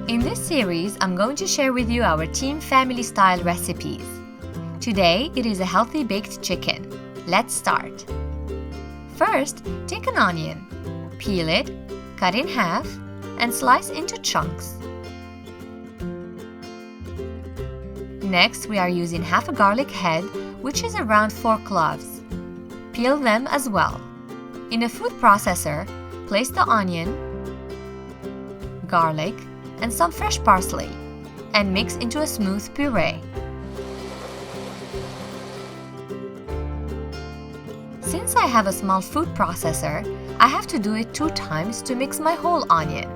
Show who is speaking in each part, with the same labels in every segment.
Speaker 1: In this series, I'm going to share with you our team family-style recipes. Today, it is a healthy baked chicken. Let's start. First, take an onion, peel it, cut in half, and slice into chunks. Next, we are using half a garlic head, which is around 4 cloves. Peel them as well. In a food processor, place the onion, garlic, and some fresh parsley, and mix into a smooth puree. Since I have a small food processor, I have to do it 2 times to mix my whole onion.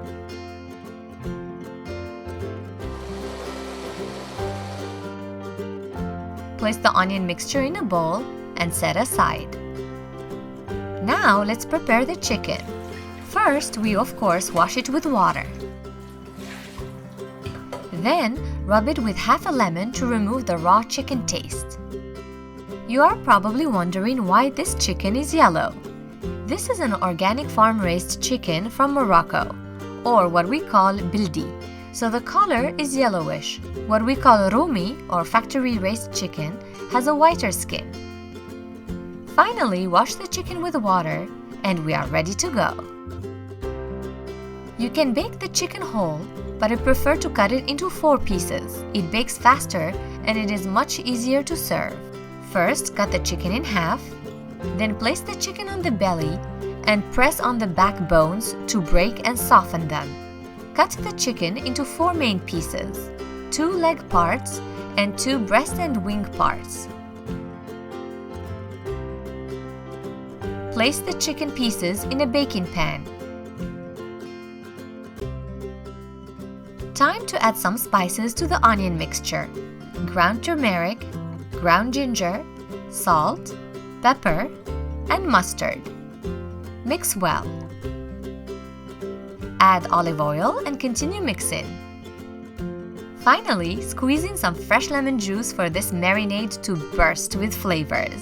Speaker 1: Place the onion mixture in a bowl and set aside. Now let's prepare the chicken. First, we of course wash it with water. Then, rub it with half a lemon to remove the raw chicken taste. You are probably wondering why this chicken is yellow. This is an organic farm-raised chicken from Morocco, or what we call bildi, so the color is yellowish. What we call Rumi, or factory-raised chicken, has a whiter skin. Finally, wash the chicken with water, and we are ready to go. You can bake the chicken whole, but I prefer to cut it into 4 pieces. It bakes faster and it is much easier to serve. First, cut the chicken in half, then place the chicken on the belly and press on the back bones to break and soften them. Cut the chicken into 4 main pieces, 2 leg parts and 2 breast and wing parts. Place the chicken pieces in a baking pan. Time to add some spices to the onion mixture: ground turmeric, ground ginger, salt, pepper, and mustard. Mix well. Add olive oil and continue mixing. Finally, squeeze in some fresh lemon juice for this marinade to burst with flavors.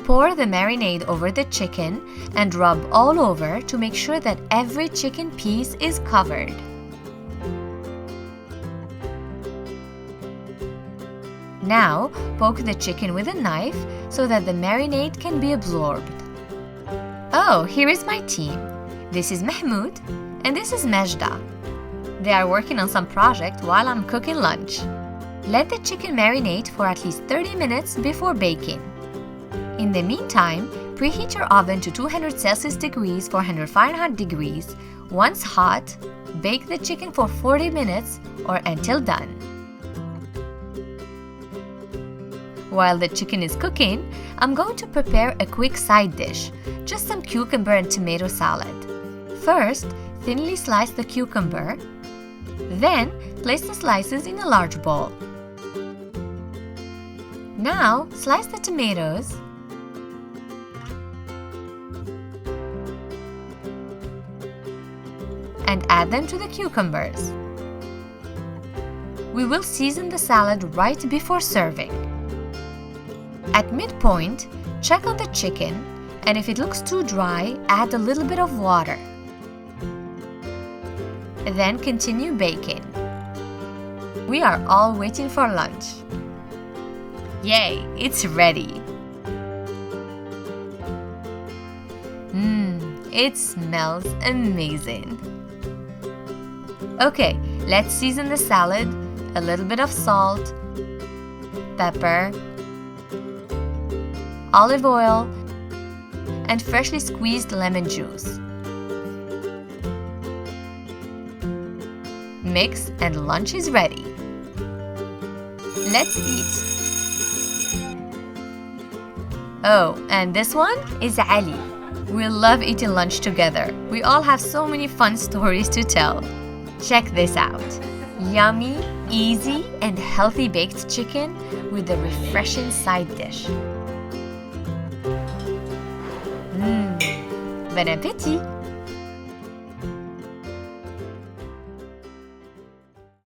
Speaker 1: Pour the marinade over the chicken and rub all over to make sure that every chicken piece is covered. Now, poke the chicken with a knife so that the marinade can be absorbed. Oh, here is my team. This is Mahmoud and this is Majda. They are working on some project while I'm cooking lunch. Let the chicken marinate for at least 30 minutes before baking. In the meantime, preheat your oven to 200 Celsius degrees, 400 Fahrenheit degrees. Once hot, bake the chicken for 40 minutes or until done. While the chicken is cooking, I'm going to prepare a quick side dish, just some cucumber and tomato salad. First, thinly slice the cucumber. Then, place the slices in a large bowl. Now, slice the tomatoes. And add them to the cucumbers. We will season the salad right before serving. At midpoint, check on the chicken, and if it looks too dry, add a little bit of water. Then continue baking. We are all waiting for lunch. Yay, it's ready! It smells amazing. Okay, let's season the salad. A little bit of salt, pepper, olive oil, and freshly squeezed lemon juice. Mix and lunch is ready. Let's eat. Oh, and this one is Ali. We love eating lunch together. We all have so many fun stories to tell. Check this out. Yummy, easy, and healthy baked chicken with a refreshing side dish. Bon appétit!